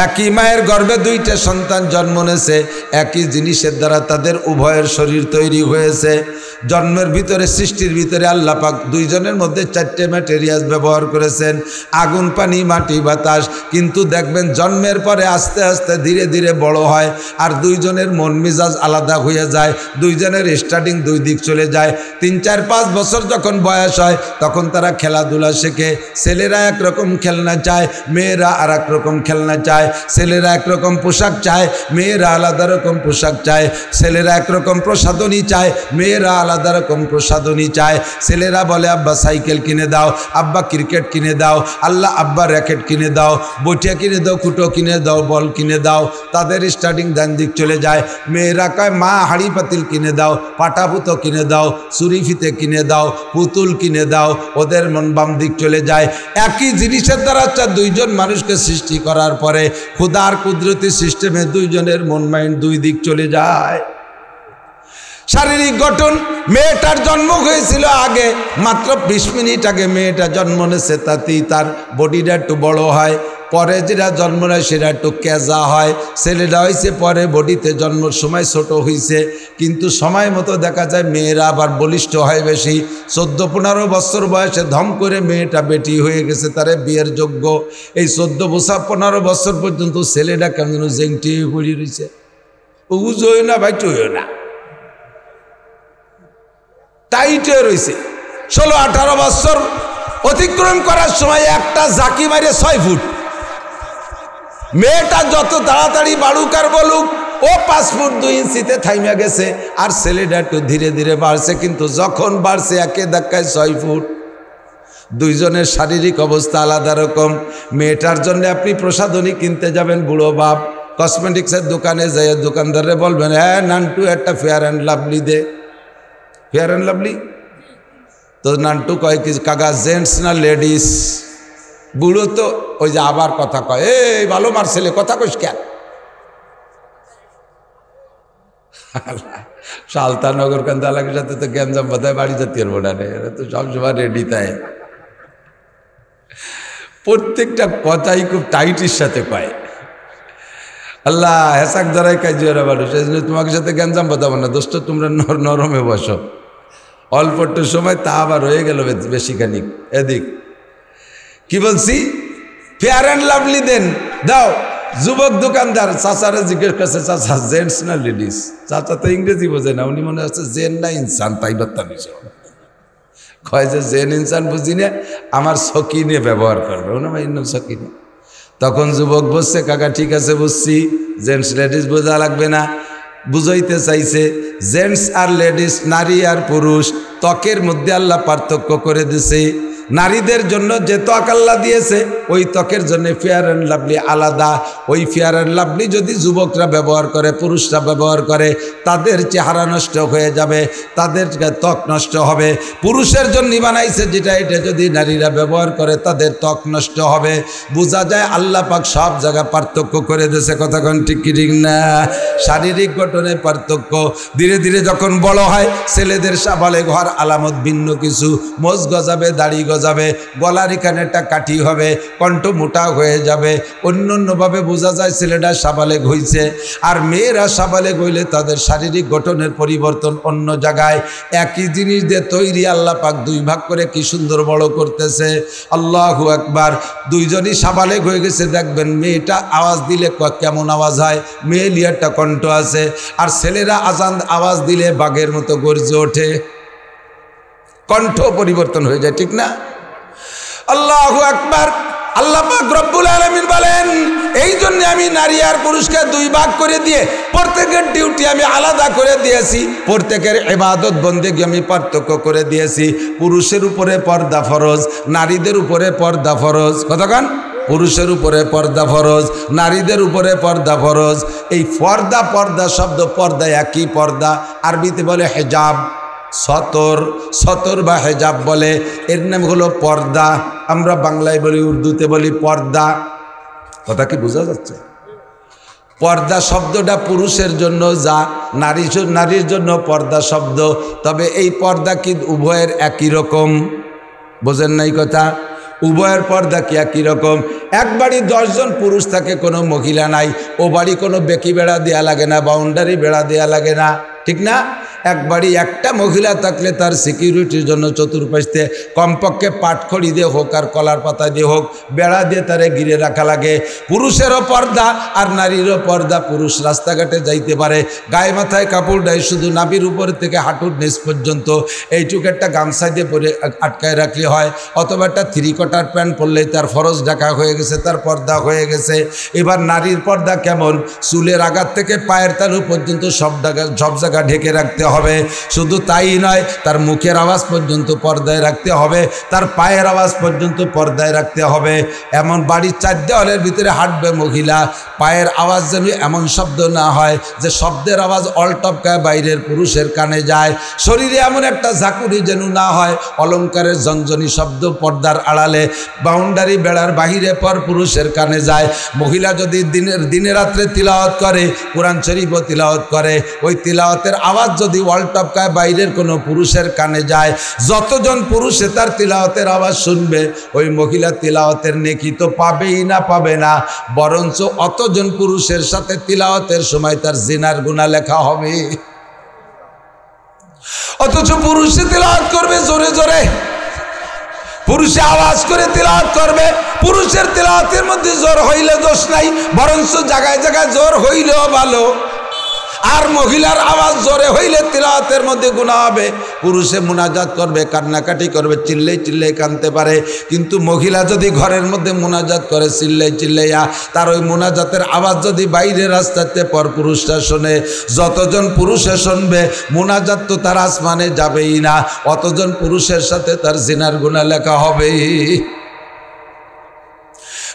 একই মায়ের গর্ভে 2টা সন্তান জন্ম নিয়েছে, একই জিনিসের দ্বারা তাদের উভয়ের শরীর তৈরি হয়েছে। জন্মের ভিতরে, সৃষ্টির ভিতরে আল্লাহ পাক 2 জনের মধ্যে 4টে ম্যাটেরিয়ালস ব্যবহার করেছেন, আগুন, পানি, মাটি, বাতাস। কিন্তু দেখবেন জন্মের পরে আস্তে আস্তে ধীরে ধীরে বড় হয়, আর 2 জনের মন মেজাজ আলাদা হয়ে যায়, 2 জনের স্টার্টিং 2 দিক চলে যায়। 3, 4, 5 বছর যখন বয়স হয় তখন তারা খেলাধুলা শেখে। ছেলেরা একরকম খেলনা চায়, মেয়েরা আর এক রকম খেলনা চায়। ছেলেরা একরকম পোশাক চায়, মেয়েরা আলাদা রকম পোশাক চায়। ছেলেরা একরকম প্রসাধনী চায়, মেয়েরা আলাদা রকম প্রসাধনী চায়। ছেলেরা বলে আব্বা সাইকেল কিনে দাও, আব্বা ক্রিকেট কিনে দাও, আল্লাহ আব্বা র্যাকেট কিনে দাও, বটিয়া কিনে দাও, কুটো কিনে দাও, বল কিনে দাও। তাদের স্টার্টিং ডান দিক চলে যায়। মেয়েরা কয় মা হাড়ি পাতিল কিনে দাও, পাটাপুতো কিনে দাও, ছুরি ফিতে কিনে দাও, পুতুল কিনে দাও। ওদের মন বাম দিক চলে যায়। একই জিনিসের দ্বারা 2 জন মানুষকে সৃষ্টি করার পরে খোদার কুদরতি সিস্টেমে 2 জনের মন মাইন্ড 2 দিক চলে যায়। শারীরিক গঠন, মেয়েটার জন্ম হয়েছিল আগে, মাত্র 20 মিনিট আগে মেয়েটা জন্ম নিয়েছে, তাতেই তার বডিটা একটু বড় হয়। পরে যেটা জন্ম নেয় সেটা একটু কেজা হয়। ছেলেটা হয়েছে পরে, বডিতে জন্মের সময় ছোট হয়েছে, কিন্তু সময় মতো দেখা যায় মেয়েরা আবার বলিষ্ঠ হয় বেশি। 14-15 বছর বয়সে ধম করে মেয়েটা বেটি হয়ে গেছে, তারে বিয়ের যোগ্য। এই 14-15 বছর পর্যন্ত ছেলেটা কেমন জেংটি হয়ে পড়ে রয়েছে, উজোয় না ভাই টুইও না, টাইটে রয়েছে। 16-18 বছর অতিক্রম করার সময় একটা জাকি মারে 6 ফুট। মেয়েটা যত তাড়াতাড়ি বাড়ুক আর বলুক, ও 5 ফুট 2 ইঞ্চিতে থাইমা গেছে, আর ছেলেটা একটু ধীরে ধীরে বাড়ছে, কিন্তু যখন বাড়ছে একে ধাক্কায় 6 ফুট। 2 জনের শারীরিক অবস্থা আলাদা রকম। মেয়েটার জন্য আপনি প্রসাধনী কিনতে যাবেন, বুড়ো বাপ কসমেটিক্সের দোকানে যাই, দোকানদারে বলবেন, হ্যাঁ নান্টু একটা ফেয়ার অ্যান্ড লাভলি দে। ফেয়ার অ্যান্ড লাভলি তো নান্টু কয় কি কাকা জেন্টস না লেডিস? বুড়ো তো ওই যে আবার কথা কয়, এই ভালো মার ছেলে, কথা কইস কেন? সালতানগর কান্দা এলাকার সাথে তো গ্যাঞ্জাম বাধায় বাড়ি জাতীয় বোর্ডারে, এরা তো সবসময় রেডি। তাই প্রত্যেকটা কথাই খুব টাইটের সাথে কয়। আল্লাহ হেসাক ধরাই কাজিওরা মানুষ, এই জন্য তোমাকে সাথে গ্যাঞ্জাম বাঁধাবো না দোস্ত, তোমরা নরমে বসো। অল্প একটু সময় তা আবার হয়ে গেল বেশি খানিক। এদিক কি বলছি, ফেয়ার অ্যান্ড লাভলি দেন দাও। যুবক দোকানদার চাচারা জিজ্ঞেস করছে, চাচা জেন্টস না লেডিস? চাচা তো ইংরেজি বোঝে না, উনি মনে হচ্ছে জেন না ইনসান, তাই বাত্তানিস কয় যে জেন ইনসান বুঝি না, আমার সকিনে ব্যবহার করবে, ওনার সকিনে। তখন যুবক বলছে, কাকা ঠিক আছে বুঝছি, জেন্টস লেডিস বোঝা লাগবে না। বুঝাইতে চাইছে জেন্টস আর লেডিস, নারী আর পুরুষ, ত্বকের মধ্যে আল্লাহ পার্থক্য করে দিছে। নারীদের জন্য যে ত্বক আল্লাহ দিয়েছে ওই ত্বকের জন্য ফেয়ার অ্যান্ড লাভলি আলাদা। ওই ফেয়ার অ্যান্ড লাভলি যদি যুবকরা ব্যবহার করে, পুরুষরা ব্যবহার করে, তাদের চেহারা নষ্ট হয়ে যাবে, তাদের ত্বক নষ্ট হবে। পুরুষের জন্য বানাইছে যেটা, এটা যদি নারীরা ব্যবহার করে তাদের ত্বক নষ্ট হবে। বোঝা যায় আল্লাহ পাক সব জায়গা পার্থক্য করে দিয়েছে। কথাক্ষণ ঠিক কি ঠিক না? শারীরিক গঠনে পার্থক্য। ধীরে ধীরে যখন বড় হয়, ছেলেদের সাবালেগ হওয়ার আলামত ভিন্ন কিছু, মোজ গজাবে, দাড়ি গজাবে, গলার এখানে একটা কাঠি হবে, কণ্ঠ মোটা হয়ে যাবে, অন্যান্যভাবে বোঝা যায় ছেলেটা সাবালেগ হয়েছে। আর মেয়েরা সাবালেগ হইলে তাদের শারীরিক গঠনের পরিবর্তন অন্য জায়গায়। একই জিনিস দিয়ে তৈরি, আল্লাহ পাক দুই ভাগ করে কি সুন্দর বড় করতেছে। আল্লাহু আকবার। দুইজনই সাবালেগ হয়ে গেছে, দেখবেন মেয়েটা আওয়াজ দিলে কেমন আওয়াজ হয়, মেয়ে লিয়ারটা কণ্ঠ আছে, আর ছেলেরা আওয়াজ দিলে বাঘের মতো গর্জে ওঠে, কণ্ঠ পরিবর্তন হয়ে যায়, ঠিক না? আল্লাহু আকবার। আল্লাহ পাক রব্বুল আলামিন বলেন, এই জন্য আমি নারী আর পুরুষকে দুই ভাগ করে দিয়ে প্রত্যেকের ডিউটি আমি আলাদা করে দিয়েছি, প্রত্যেকের ইবাদত বন্দেগী আমি পার্থক্য করে দিয়েছি। পুরুষের উপরে পর্দা ফরজ, নারীদের উপরে পর্দা ফরজ। কতক্ষণ? পুরুষের উপরে পর্দা ফরজ, নারীদের উপরে পর্দা ফরজ। এই পর্দা শব্দ, পর্দা একই পর্দা, আরবিতে বলে হেজাব, সতর বা হেজাব বলে, এর নাম হলো পর্দা। আমরা বাংলায় বলি, উর্দুতে বলি পর্দা। কথা কি বোঝা যাচ্ছে? পর্দা শব্দটা পুরুষের জন্য যা, নারীর জন্য পর্দা শব্দ। তবে এই পর্দা কি উভয়ের একই রকম? বোঝেন নাই কথা? উভয়ের পর্দা কি একই রকম? এক বাড়ি 10 জন পুরুষ থাকে, কোনো মহিলা নাই, ও বাড়ি কোনো বেকি বেড়া দেওয়া লাগে না, বাউন্ডারি বেড়া দেওয়া লাগে না, ঠিক না? এক বাড়ি একটা মহিলা থাকলে তার সিকিউরিটির জন্য চতুর্পাশে কমপক্ষে পাটখড়ি দিয়ে হোক আর কলার পাতা দিয়ে হোক বেড়া দিয়ে তারে ঘিরে রাখা লাগে। পুরুষেরও পর্দা আর নারীরও পর্দা। পুরুষ রাস্তাঘাটে যাইতে পারে, গায়ে মাথায় কাপড় দেয়, শুধু নাভির উপর থেকে হাঁটুর নিচ পর্যন্ত এইটুকু একটা গামছা দিয়ে পরে আটকায় রাখলে হয়, অথবা একটা 3/4 প্যান্ট পরলেই তার ফরজ ঢাকা হয়ে গেছে, তার পর্দা হয়ে গেছে। এবার নারীর পর্দা কেমন? চুলের আঘাত থেকে পায়ের তালু পর্যন্ত সব জায়গা ঢেকে রাখতে হবে। শুধু তাই নয়, তার মুখের আওয়াজ পর্যন্ত পর্দায় রাখতে হবে, তার পায়ের আওয়াজ পর্যন্ত পর্দায় রাখতে হবে। এমন বাড়ির 4 দেওয়ালের ভিতরে হাঁটবে মহিলা, পায়ের আওয়াজ যেন এমন শব্দ না হয় যে শব্দের আওয়াজ অলটপকায় বাইরের পুরুষের কানে যায়। শরীরে এমন একটা ঝাঁকুনি যেন না হয়, অলঙ্কারের ঝনঝনি শব্দ পর্দার আড়ালে বাউন্ডারি বেড়ার বাহিরে পর পুরুষের কানে যায়। মহিলা যদি দিনে রাত্রে তিলাওয়াত করে, কোরআন শরীফও তিলাওয়াত করে, ওই তিলাওয়াতের আওয়াজ যদি অলটপকায় বাইরের কোনো পুরুষের কানে যায়, যতজন পুরুষে তার তিলাওয়াতের আওয়াজ শুনবে, ওই মহিলা তিলাওয়াতের নেকি তো পাবেই না, পাবে না, বরঞ্চ অতজন পুরুষের সাথে তিলাওয়াতের সময় তার জিনার গুনাহ লেখা হবে। অথচ পুরুষে তিলাওয়াত করবে জোরে জোরে, পুরুষে আওয়াজ করে তিলাওয়াত করবে। পুরুষের তিলাওয়াতের মধ্যে জোর হইলে দোষ নাই, বরঞ্চ জায়গায় জায়গায় জোর হইলেও ভালো। আর মহিলার আওয়াজ জোরে হইলে তিলাওয়াতের মধ্যে গুনাহ হবে। পুরুষে মুনাজাত করবে, কান্নাকাটি করবে, চিল্লাই কাঁদতে পারে, কিন্তু মহিলা যদি ঘরের মধ্যে মুনাজাত করে চিল্লাইয়া, তার ওই মুনাজাতের আওয়াজ যদি বাইরে রাস্তাতে পর পুরুষরা শোনে, যতজন পুরুষে শুনবে মুনাজাত তো তার আসমানে যাবেই না, অতজন পুরুষের সাথে তার জিনার গুনাহ লেখা হবে।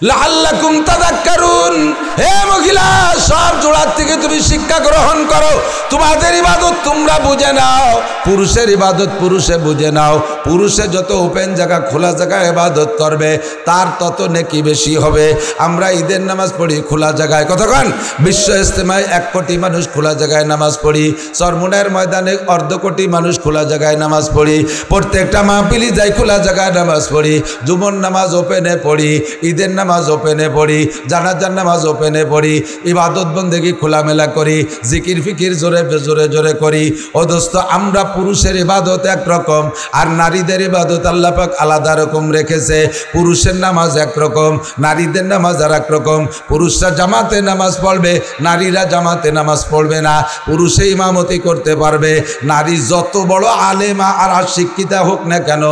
লাআল্লাকুম তাযাক্কারুন। হে মহিলা, সব জোড়ার থেকে তুমি শিক্ষা গ্রহণ করো। তোমাদের ইবাদত তোমরা বুঝে নাও, পুরুষের ইবাদত পুরুষে বুঝে নাও। পুরুষে যত ওপেন জায়গা খোলা জায়গায় ইবাদত করবে তার তত নেকি বেশি হবে। আমরা ঈদের নামাজ পড়ি খোলা জায়গায়, কতক্ষণ বিশ্ব ইজতেমায় 1 কোটি মানুষ খোলা জায়গায় নামাজ পড়ি, চরমুনার ময়দানে 1/2 কোটি মানুষ খোলা জায়গায় নামাজ পড়ি, প্রত্যেকটা মাহফিলি যাই খোলা জায়গায় নামাজ পড়ি, জুমার নামাজ ওপেনে পড়ি, ঈদের নামাজ ওপেনে পড়ি, জানাজার নামাজ ওপেনে পড়ি, ইবাদত বন্দেগী খোলামেলা করি, জিকির ফিকির জোরে জোরে জোরে করি। ও দোস্ত, আমরা পুরুষের ইবাদত একরকম আর নারীদের ইবাদত আল্লাহ পাক আলাদা রকম রেখেছে। পুরুষের নামাজ একরকম, নারীদের নামাজ আর একরকম। পুরুষরা জামাতে নামাজ পড়বে, নারীরা জামাতে নামাজ পড়বে না। পুরুষে ইমামতি করতে পারবে, নারী যত বড় আলেমা আর শিক্ষিতা হোক না কেন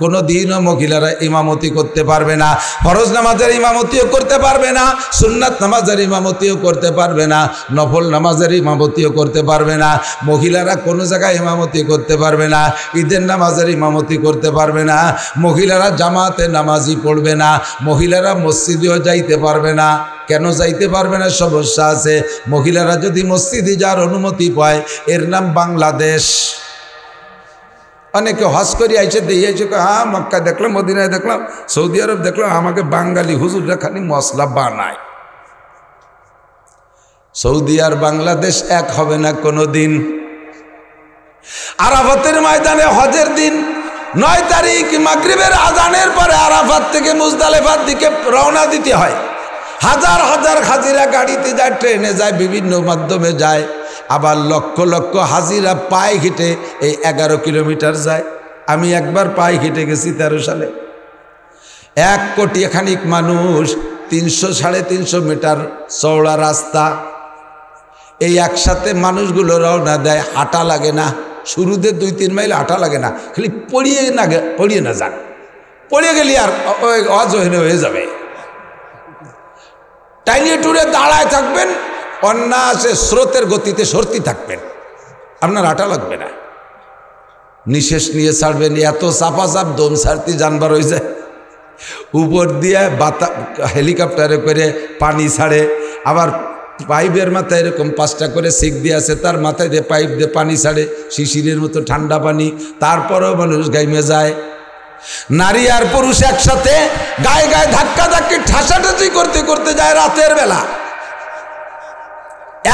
কোনো দিনও মহিলারা ইমামতি করতে পারবে না। ফরজ নামাজের ইমামতিও করতে পারবে না, সুন্নাত নামাজের ইমামতিও করতে পারবে না, নফল নামাজের ইমামতিও করতে পারবে না। মহিলারা কোনো জায়গায় ইমামতি করতে পারবে না, ঈদের নামাজের ইমামতি করতে পারবে না, মহিলারা জামাতে নামাজই পড়বে না, মহিলারা মসজিদেও যাইতে পারবে না। কেন যাইতে পারবে না? সমস্যা আছে। মহিলারা যদি মসজিদে যাওয়ার অনুমতি পায়, এর নাম বাংলাদেশ। অনেকে হজ করে আইসে দিয়েছে, হ্যাঁ মক্কা দেখলাম, মদিনায় দেখলাম, সৌদি আরব দেখলাম, আমাকে বাঙালি হুজুররা খালি মশলা বানায়। সৌদি আর বাংলাদেশ এক হবে না কোনো দিন। আরাফাতের ময়দানে হজের দিন 9 তারিখ মাগরিবের আজানের পরে আরাফাত থেকে মুজদালিফার দিকে রওনা দিতে হয়। হাজার হাজার হাজিরা গাড়িতে যায়, ট্রেনে যায়, বিভিন্ন মাধ্যমে যায়। আবার লক্ষ লক্ষ হাজিরা পায়ে হেঁটে এই 11 কিলোমিটার যায়। আমি একবার পায়ে হেঁটে গেছি 13 সালে। 1 কোটি খানিক মানুষ, 300-350 মিটার চওড়া রাস্তা। এই একসাথে মানুষগুলো রওনা দেয়, হাঁটা লাগে না। শুরুতে 2-3 মাইল হাঁটা লাগে না, খালি পড়িয়ে না যান, পড়িয়ে গেলি আর অজহীন হয়ে যাবে। টাইনি টুরে দাঁড়ায় থাকবেন, অন্যাসে স্রোতের গতিতে সরতে থাকবেন, আপনার হাঁটা লাগবে না। নিঃশ্বাস নিয়ে ছাড়বেন, এত চাপা চাপ দম ছাড়তে জানবার হয়ে যায়। উপর দিয়ে হেলিকপ্টারে করে পানি ছাড়ে, আবার পাইপের মাথায় এরকম 5টা করে সিক দিয়ে আছে, তার মাথায় দিয়ে পাইপ দিয়ে পানি ছাড়ে, শিশিরের মতো ঠান্ডা পানি। তারপরেও মানুষ গাইমে যায়। নারী আর পুরুষ একসাথে গায়ে গায়ে ধাক্কা ধাক্কি ঠাসাঠাসি করতে করতে যায় রাতের বেলা।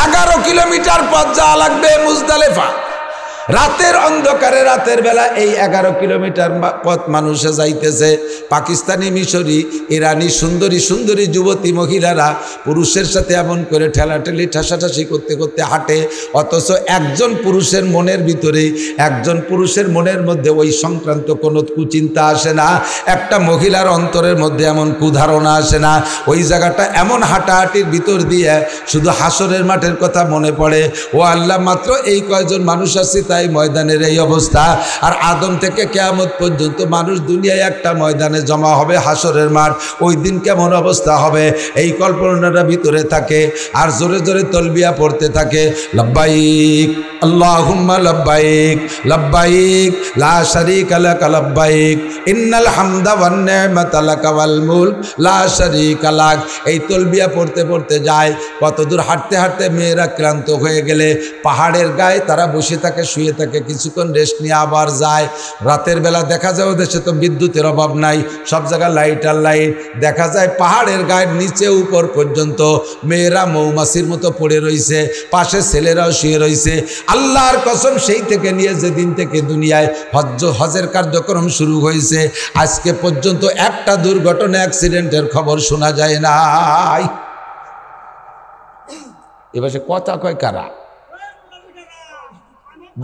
11 কিলোমিটার পথ যাওয়া লাগবে মুজদালিফা। রাতের অন্ধকারে রাতের বেলা এই 11 কিলোমিটার পথ মানুষে যাইতেছে। পাকিস্তানি, মিশরি, ইরানি সুন্দরী সুন্দরী যুবতী মহিলারা পুরুষের সাথে এমন করে ঠেলাঠেলি ঠাসাঠাসি করতে করতে হাঁটে। অথচ একজন পুরুষের মনের ভিতরে, একজন পুরুষের মনের মধ্যে ওই সংক্রান্ত কোনো কুচিন্তা আসে না। একটা মহিলার অন্তরের মধ্যে এমন কুধারণা আসে না। ওই জায়গাটা এমন হাঁটাহাঁটির ভিতর দিয়ে শুধু হাসরের মাঠের কথা মনে পড়ে। ও আল্লাহ, মাত্র এই কয়জন মানুষ আছে, তাই ময়দানের এই অবস্থা। আর আদম থেকে কিয়ামত পর্যন্ত মানুষ দুনিয়ায় একটা ময়দানে জমা হবে, হাসরের মাঠ। ওই দিন কেমন অবস্থা হবে এই কল্পনাটা ভিতরে থাকে। আর জোরে জোরে তলবিয়া পড়তে থাকে, লব্বাইক আল্লাহুম্মা লব্বাইক লব্বাইক লা শারীকা লাক লব্বাইক ইন্নাল হামদা ওয়ান নি'মাতা লাকা ওয়াল মুলক লা শারীকা লাক। এই তলবিয়া পড়তে পড়তে যায়। কতদূর হাঁটতে হাঁটতে মেয়েরা ক্লান্ত হয়ে গেলে পাহাড়ের গায়ে তারা বসে থাকে, শুয়ে থাকে, কিছুক্ষণ রেস্ট নিয়ে আবার যায়। রাতের বেলা দেখা যায় ওদেশে তো বিদ্যুতের অভাব নাই, সব জায়গায় লাইট আর লাইট। দেখা যায় পাহাড়ের গায়ের নিচে উপর পর্যন্ত মেয়েরা মৌমাছির মতো পড়ে রয়েছে, পাশে ছেলেরাও শুয়ে রয়েছে। আল্লাহর কসম, সেই থেকে নিয়ে যেদিন থেকে দুনিয়ায় হজের কার্যক্রম শুরু হয়েছে আজকে পর্যন্ত একটা দুর্ঘটনা, অ্যাক্সিডেন্টের খবর শোনা যায় নাই। এবার সে কথা কয় কারা?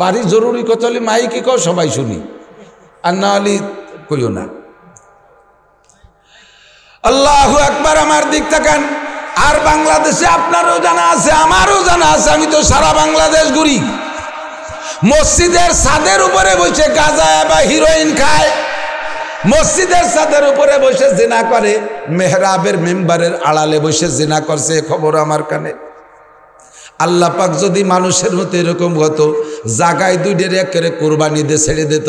বাড়ি জরুরি কথা হলে মাইকে কও, সবাই শুনি, আর না হলে কইও না। আল্লাহু আকবার। আমার দিক তাকান। আর বাংলাদেশে আপনারও জানা আছে, আমারও জানা আছে, আমি তো সারা বাংলাদেশ ঘুরি। মসজিদের ছাদের উপরে বসে গাঁজা বা হিরোইন খায়, মসজিদের ছাদের উপরে বসে জিনা করে, মেহরাবের মেম্বারের আড়ালে বসে জিনা করছে, খবর আমার কানে। আল্লাহ পাক যদি মানুষের মতো এরকম হতো জাগায় দুইটারে একেবারে কুরবানি দিয়ে ছেড়ে দিত।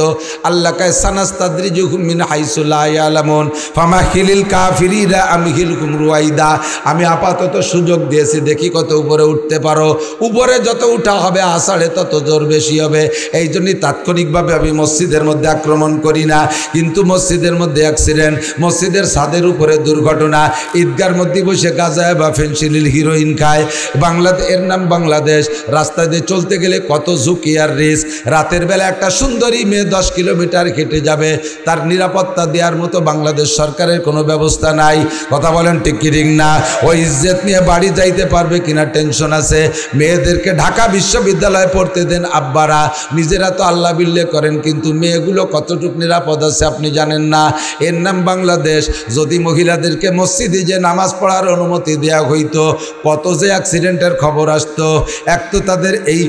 আল্লাহ কায় সানাস্তাদরিজুহুম মিন হাইসু লা ইয়ালামুন ফামাহিলিল কাফিরিনা আমহিলকুম রুয়াইদা। আমি আপাতত সুযোগ দিয়েছি, দেখি কত উপরে উঠতে পারো। উপরে যত উঠা হবে আষাঢ়ে তত জোর বেশি হবে। এই জন্যই তাৎক্ষণিকভাবে আমি মসজিদের মধ্যে আক্রমণ করি না। কিন্তু মসজিদের মধ্যে অ্যাক্সিডেন্ট, মসজিদের ছাদের উপরে দুর্ঘটনা, ঈদগার মধ্যে বসে গাঁজা বা ফেনসিলিল হিরোইন খায়। বাংলাদেশ, এর নাম বাংলাদেশ। রাস্তা দিয়ে চলতে গেলে কত ঝুঁকি আর রিস্ক। রাতের বেলা একটা সুন্দরী মেয়ে 10 কিলোমিটার হেঁটে যাবে, তার নিরাপত্তা দেওয়ার মতো বাংলাদেশ সরকারের কোনো ব্যবস্থা নাই। কথা বলেন ঠিক কি ঠিক না? ওই ইজ্জত নিয়ে বাড়ি যাইতে পারবে কিনা টেনশন আছে। মেয়েদেরকে ঢাকা বিশ্ববিদ্যালয়ে পড়তে দেন আব্বারা, নিজেরা তো আল্লাহ বিল্লে করেন, কিন্তু মেয়েগুলো কতটুকু নিরাপদ আছে আপনি জানেন না। এর নাম বাংলাদেশ। যদি মহিলাদেরকে মসজিদে যে নামাজ পড়ার অনুমতি দেওয়া হইতো, কত যে অ্যাক্সিডেন্টের খবর আসতো। এক তো তাদের এই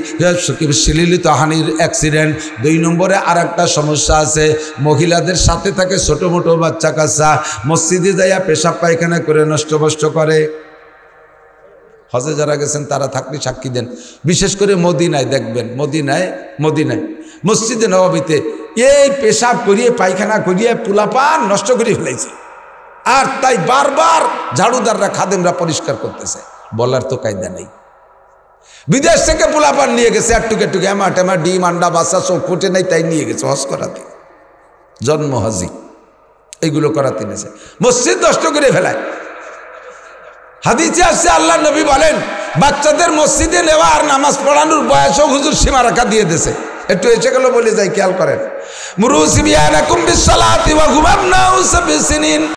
শ্লীলিত হানির অ্যাক্সিডেন্ট, 2 নম্বরে আর একটা সমস্যা আছে, মহিলাদের সাথে থাকে ছোটো মোটো বাচ্চা কাচ্চা, মসজিদে যাইয়া পেশাব পায়খানা করে নষ্ট করে। হজে যারা গেছেন তারা থাকলে সাক্ষী দেন, বিশেষ করে মদিনায় দেখবেন, মদিনায় মসজিদে নববীতে এই পেশাব করিয়ে পায়খানা করিয়ে পোলাপান নষ্ট করে ফেলাইছে। আর তাই বারবার ঝাড়ুদাররা খাদেমরা পরিষ্কার করতেছে, বলার তো কায়দা নেই। বিদেশ থেকে পোলাপান নিয়ে গেছে, একটুকে এমা ডিম আন্ডা বাচ্চা চোখ ফুটে নাই, তাই নিয়ে গেছে হজ করাতে, জন্ম হাজি এইগুলো করাতে নিয়েছে, মসজিদ নষ্ট করে ফেলায়। হাদিসে আসছে আল্লাহ নবী বলেন, বাচ্চাদের মসজিদে নেওয়া আর নামাজ পড়ানোর বয়সও হুজুর সীমারেখা দিয়ে দিয়েছে। একটু এসে গেল বলে যাই, খেয়াল করেন। মুরু সিবিয়ানাকুম বিসসালাতি ওয়া হুম আবনাউ সাবঈ সিনিন।